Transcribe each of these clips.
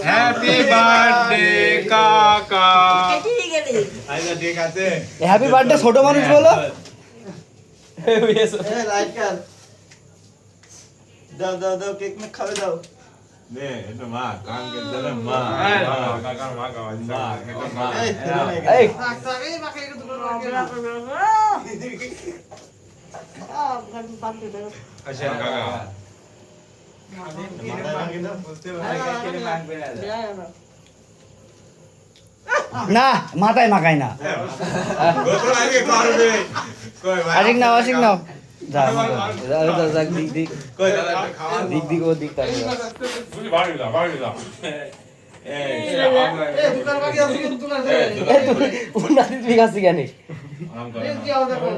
Happy birthday কাকা। Happy birthday ছোট মানুষ বলো। দাও দাও দাও কেক মে খাবে দাও নে এটা মা কাম কে দলে মা কাকার মা খাওয়াই মা মা এই আচ্ছা কাকা না মাথায় মাখাই না। গোসল আগে করবে কই ভাই আশিক নাও আশিক নাও। যা যা দিক দিক কই দাদা খাওয়া দিক দিক ও দিক তাই বুঝি বাড়ি দাও এই দুকার বাকি আছে কিন্তু তুলা উন্নতি তুই কাছে কেন আরাম করে কি আওদা করে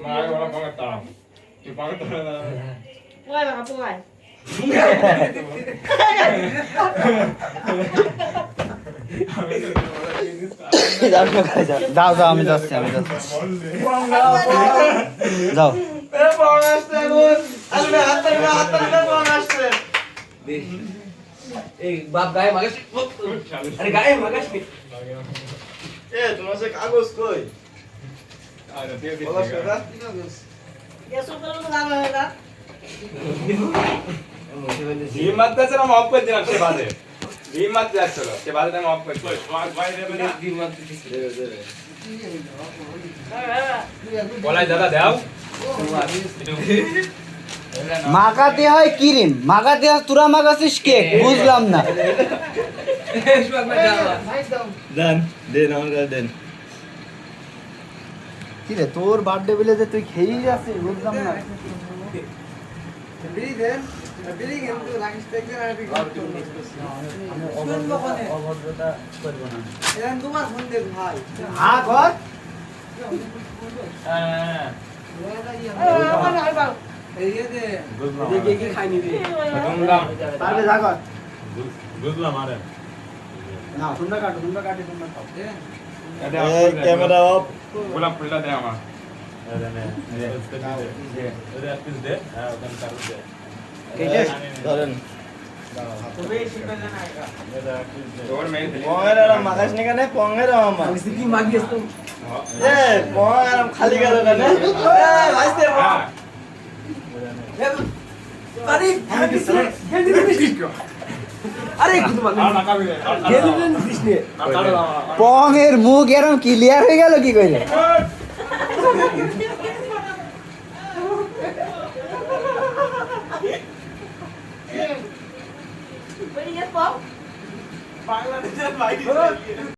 মা আগে বলা পাকা তাম তুই পাকা তো না Puai baka puai. যাও যাও আমি যাচ্ছি যাও। এ বড় আসছে এখন আসলে হাতটা বড় আসছে এই বাপ গায়ে মাগাস আরে গায়ে মাগাস এ তোমার সে কাগজ কই আরে দিয়ে বলো সেটা Ya super lu ngana na. হিম্মত আছে না মাফ করে দিলাম সে বাদে হিম্মত যাচ্ছিল সে বাদে আমি মাফ করে দিলাম তোমার ভাই দেবে না বলাই দাদা দাও মাখাতে হয় ক্রিম, মাখাতে হয় তোরা মাখাছিস কেক, বুঝলাম না। দেন দেন আমার দেন কি রে তোর বার্থডে বলে যে তুই খেয়েই যাচ্ছিস, বুঝলাম না। অভদ্রতা করবো না। হ্যাঁ কর। পারবে যা কর। বুঝলাম আরে না তোমরা কাটো তোমরা খাও। ক্যামেরা অফ গোলাপ ফুলটা দে আমার দে হ্যাঁ ওখানে কারণ দে ধরেন তোর মেন পঙ্গের আরাম মাগাস নি কেন পঙ্গের মামা কি মাগিস তো এ পঙ্গের আরাম খালি গেল কেন এ ভাইতে আরে আরে একটু মাগিস গেলি দিস নে পংয়ের মুখ এরকম ক্লিয়ার হয়ে গেল কি করে? Beri ya, Pop. বাংলাদেশের বাইরে